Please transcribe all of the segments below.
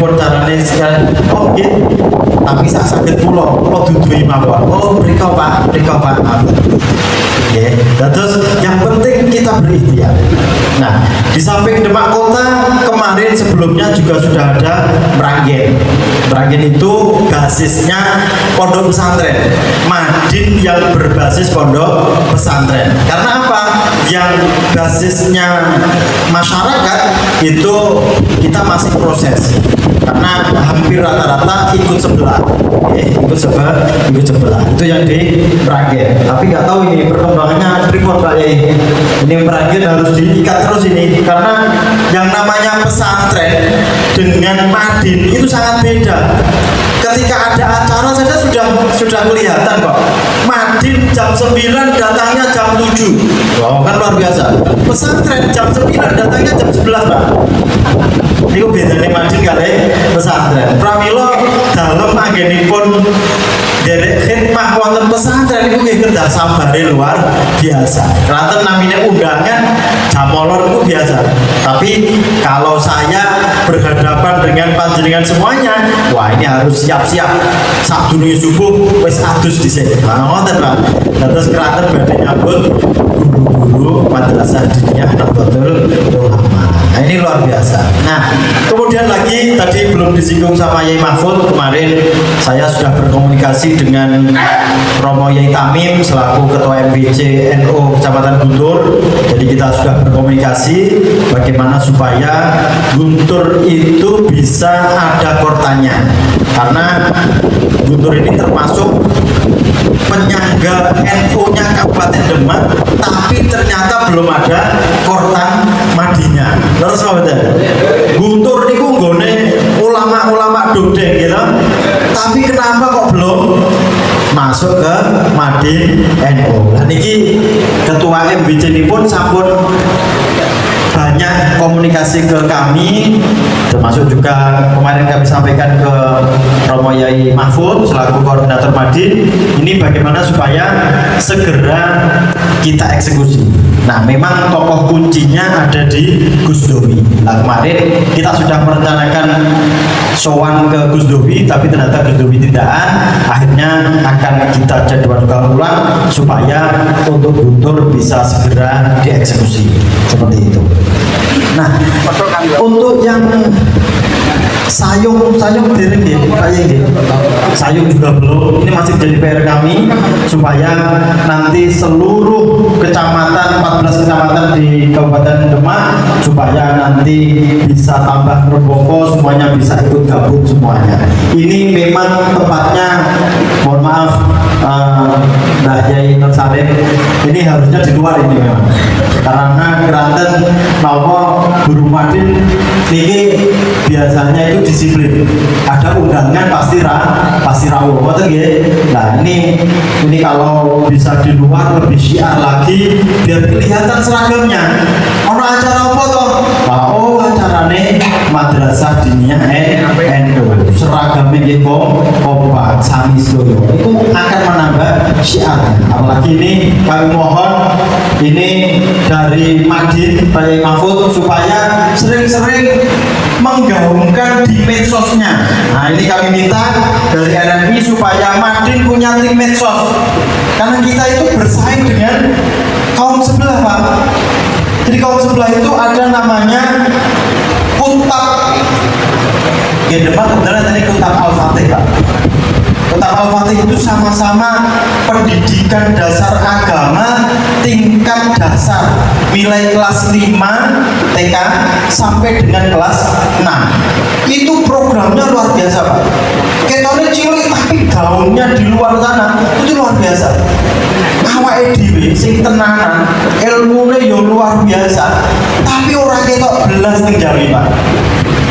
pun carane sekalian oh nggih tapi sak saged kula dudui mawon oh mriko Pak nggih terus yang penting kita berikhtiar. Nah di samping Demak Kota kemarin sebelumnya juga sudah ada Meranggen itu basisnya pondok pesantren Madin yang berbasis pondok pesantren. Karena apa? Yang basisnya masyarakat itu kita masih proses karena hampir rata-rata ikut sebelah itu yang di Meranggen. Tapi nggak tahu ini perkembangannya report Pak Yai. Ini Meranggen harus diikat terus ini karena yang namanya pesantren dengan Madin itu sangat beda. Ketika ada acara saja sudah kelihatan kok. Madin jam 9 datangnya jam 7. Wow, kan luar biasa. Pesantren jam 9 datangnya jam 11 Pak. Itu bedanya Madin kali pesantren. Pramila dalam anggenipun derek khidmah wonten pesantren itu nggih kedah sabare luar biasa. Kelanten namanya undangan jam molor itu biasa. Tapi kalau saya berhadapan dengan panjenengan semuanya, wah ini harus siap-siap. Sabdune subuh wis adus dhisik. Nah, ngoten Pak. Terus kelanten badhe nyambut guru-guru madrasah diniyah Nahdlatul Ulama. Nah, ini luar biasa. Nah, kemudian lagi tadi belum disinggung sama Yai Mahfud, kemarin saya sudah berkomunikasi dengan Romo Yai Tamim selaku Ketua MBC NU Kecamatan Guntur. Jadi kita sudah berkomunikasi bagaimana supaya Guntur itu bisa ada kortanya. Karena Guntur ini termasuk penyangga NU-nya Kabupaten Demak, tapi ternyata belum ada kortan madinya. Terus apa betul? Guntur niku nggone ulama-ulama dodeng gitu. Tapi kenapa kok belum masuk ke Madin NU? Nah niki Ketua MBC ini pun sampun banyak komunikasi ke kami, termasuk juga kemarin kami sampaikan ke Romo Yai Mahfud selaku koordinator Madin, ini bagaimana supaya segera kita eksekusi. Nah memang tokoh kuncinya ada di Gus Dowi. Nah kemarin kita sudah merencanakan sowan ke Gus Dowi, tapi ternyata Gus Dowi tidakkan. Akhirnya akan kita jadwalkan ulang supaya untuk Guntur bisa segera dieksekusi seperti itu. Nah, untuk yang sayung dereng ya, sayung juga belum. Ini masih jadi PR kami supaya nanti seluruh kecamatan 14 kecamatan di Kabupaten Demak supaya nanti bisa tambah Merboko semuanya bisa ikut gabung semuanya. Ini memang tempatnya, mohon maaf Mbak Yai Nur Salim, ini harusnya di luar ini memang. Karena Keranten nopo guru Madin ini biasanya itu disiplin. Ada undangan pasti rawuh. Betul nggih? Nah, ini kalau bisa di luar lebih syiar lagi biar kelihatan seragamnya. Ono acara apa toh? Oh, acarane Madrasah Diniyah NU. Seragamnya nggih kompak sami sedoyo. Itu akan menambah syiar. Apalagi ini kami mohon ini dari Madin Pak Yai Mahfud supaya sering-sering menggaungkan di medsosnya. Nah ini kami minta dari RMI supaya Madin punya tim medsos, karena kita itu bersaing dengan kaum sebelah Pak. Jadi kaum sebelah itu ada namanya Kutab Demak, kebetulan tadi Kutab Al-Fatih Pak. Kutab Al-Fatih itu sama-sama pendidikan dasar agama tingkat dasar, nilai kelas 5 TK sampai dengan kelas 6. Itu programnya luar biasa Pak. Ketone cilik tapi gaunnya di luar sana itu luar biasa. Awake dhewe sing tenanan, ilmune yo luar biasa, tapi ora ketok belas ning jari Pak.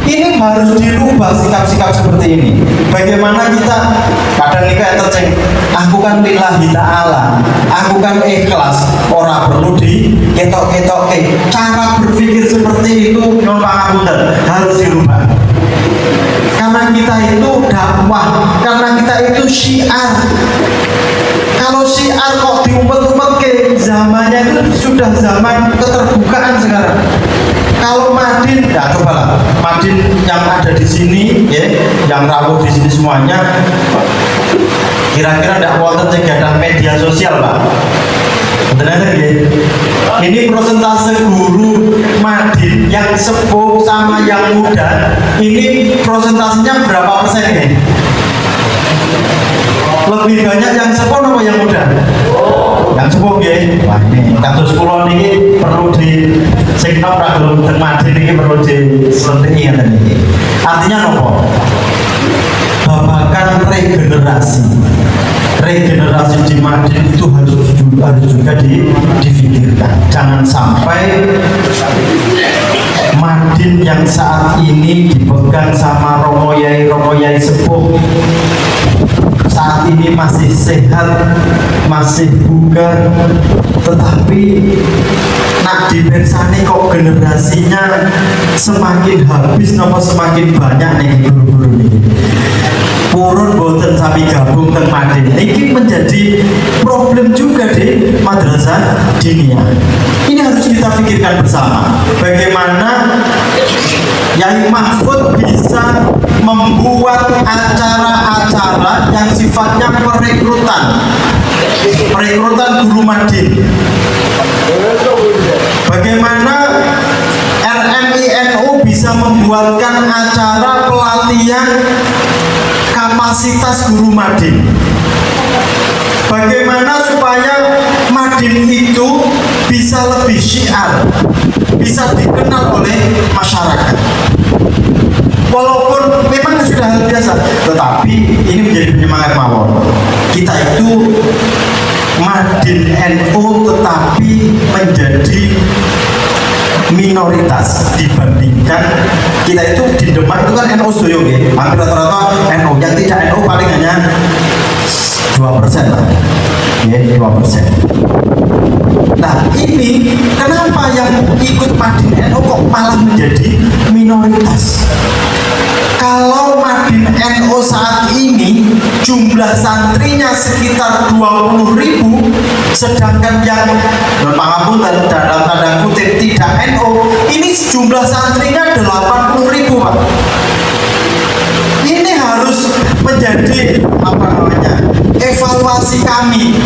Ini harus dirubah sikap-sikap seperti ini. Bagaimana kita kadang nikah terceng, aku kan lillahi ta'ala, aku kan ikhlas, orang perlu diketok-ketok. Cara berpikir seperti itu non pangapunten harus dirubah. Karena kita itu dakwah, karena kita itu syiar. Kalau syiar kok diumpet-umpet ke zamannya itu sudah zaman keterbukaan sekarang. Kalau Madin, ya cobalah Madin yang ada di sini, ya, yang rawuh di sini semuanya, kira-kira tidak wonten kegiatan media sosial, Pak. Benar ya? Ini persentase guru Madin yang sepuh sama yang muda, ini prosentasenya berapa persen ini? Lebih banyak yang sepuh atau yang muda? Yang sepuh ya. Wah ini kados kula niki perlu di signal ragil teng Madin niki perlu diselendiki ngeten niki. Artinya nopo? Babakan regenerasi di Madin itu harus juga difikirkan. Jangan sampai Madin yang saat ini dipegang sama romo yai sepuh saat ini masih sehat, masih bugar, tetapi nak dipersani kok generasinya semakin habis nopo semakin banyak nih guru-guru nih. Purun boten sami gabung teng Madin ini menjadi problem juga di madrasah diniyah. Ini harus kita pikirkan bersama. Bagaimana Yai Mahfud bisa membuat acara-acara yang sifatnya perekrutan guru Madin. Bagaimana RMINU bisa membuatkan acara pelatihan kapasitas guru Madin. Bagaimana supaya Madin itu bisa lebih syiar, bisa dikenal oleh masyarakat. Walaupun memang sudah hal biasa, tetapi ini menjadi penyemangat mawon. Kita itu Madin NU tetapi menjadi minoritas dibandingkan kita itu di Demak itu kan NU sedoyo ya, hampir rata-rata NU, yang tidak NU paling hanya 2% lah ya, 2%. Nah ini kenapa yang ikut Madin NU kok malah menjadi minoritas? Kalau Madin NU saat ini jumlah santrinya sekitar 20.000, sedangkan yang berpangapunten dalam tanda kutip tidak NU ini jumlah santrinya 80.000, Pak. Ini harus menjadi evaluasi kami,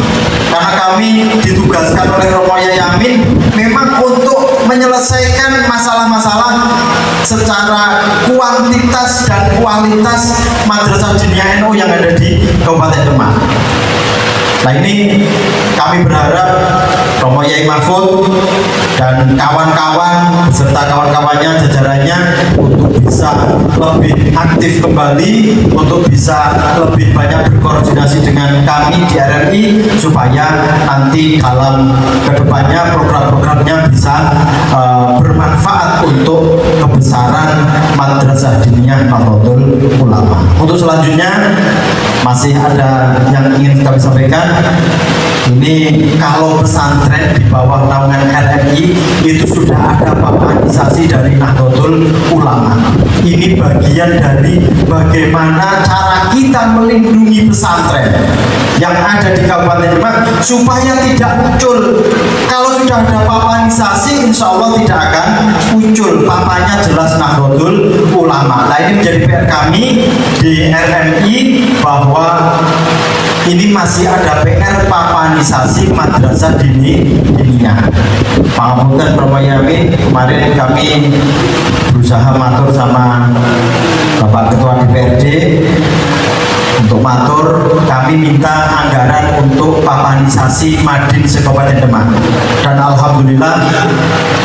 karena kami ditugaskan oleh Romo Yai Amin memang untuk menyelesaikan masalah-masalah secara kuantitas dan kualitas madrasah diniyah NU yang ada di Kabupaten Demak. Nah ini kami berharap Romo Yai Mahfud dan kawan-kawan beserta kawan-kawannya jajarannya untuk bisa lebih aktif kembali, untuk bisa lebih banyak berkoordinasi dengan kami di RRI supaya nanti dalam kedepannya program-programnya bisa bermanfaat untuk kebesaran madrasah diniyah Nahdlatul Ulama. Untuk selanjutnya masih ada yang ingin kami sampaikan. Ini kalau pesantren di bawah naungan RRI itu sudah ada papanisasi dari Nahdlatul Ulama. Ini bagian dari bagaimana cara kita melindungi pesantren yang ada di Kabupaten Demak supaya tidak muncul. Kalau sudah ada papanisasi, insya Allah tidak akan muncul. Papanya jelas Nahdlatul Ulama. Nah ini menjadi PR kami di RRI bahwa ini masih ada PR papanisasi madrasah diniyah. Pangapunten Romo Yai, kemarin kami berusaha matur sama Bapak Ketua DPRD untuk matur, kami minta anggaran untuk papanisasi Madin se-Kabupaten Demak, dan alhamdulillah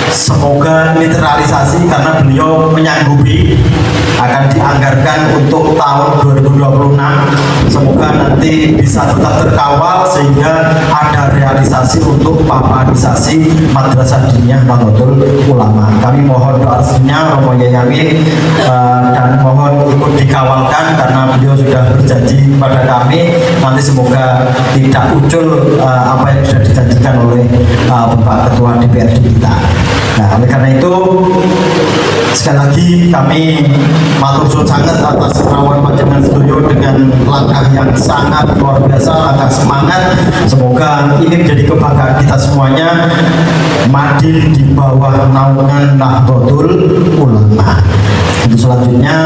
semoga ini terrealisasi karena beliau menyanggupi akan dianggarkan untuk tahun 2026. Semoga nanti bisa tetap terkawal sehingga ada realisasi untuk papanisasi madrasah diniyah Nahdlatul Ulama. Kami mohon doa restunya Romo Yai Amin dan mohon ikut dikawalkan karena beliau sudah berjanji pada kami nanti semoga tidak ucul apa yang sudah dijanjikan oleh Bapak Ketua DPRD kita. Nah, oleh karena itu sekali lagi kami matur suwun sangat atas rawuh panjenengan sedaya dengan langkah yang sangat luar biasa, langkah semangat. Semoga ini menjadi kebanggaan kita semuanya, Madin di bawah naungan Nahdlatul Ulama. Untuk selanjutnya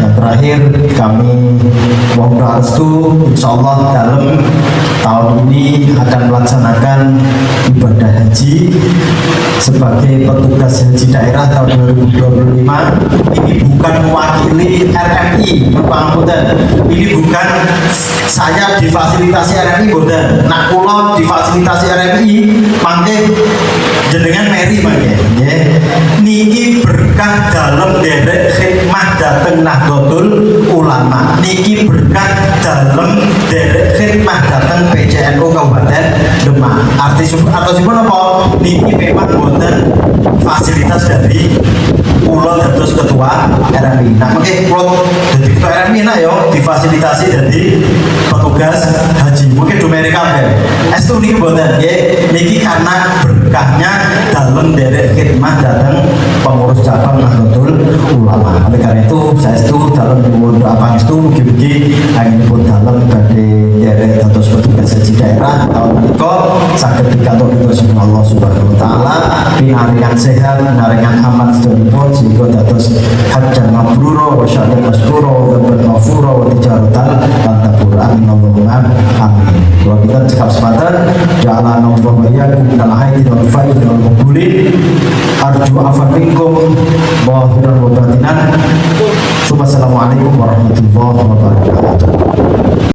yang terakhir kami mohon restu insyaallah dalam tahun ini akan melaksanakan ibadah haji sebagai petugas haji daerah tahun 2025. Ini bukan mewakili RMI, Pangapunten. Ini bukan saya difasilitasi RMI, boten. Nak kula difasilitasi RMI, mangke jenengan meri mangke, nggih. Niki berkah dalam derek khidmah dateng Nahdlatul Ulama. Niki berkah dalam derek khidmah dateng PCNU Kabupaten Demak. Artisipun apa? Niki memang boten fasilitas dari kula dados ketua RMI. Nah, mungkin kula dadi ketua RMI nak yo difasilitasi dari petugas haji. Mungkin do mereka kabeh. Estu niki boten nggih. Niki karena berkahnya dalam derek khidmah datang pengurus cabang Nahdlatul Ulama. Oleh karena itu saya setuju dalam doa pangestu mugi-mugi anggenipun dalam badhe derek dados petugas haji daerah tahun menika saged pikantuk Allah Subhanahu wa taala pinaringan sehat, pinaringan aman sedaya sehingga dados hajjan mabrura wa sya'dan masrura wa dzamban maghfura wa tijaratan lan tabur. Amin Allahumma amin. Kalau kita cekap sematan ja'alana wa iyyakum minal haidin wal faidin wal maqbulin arju afan minkum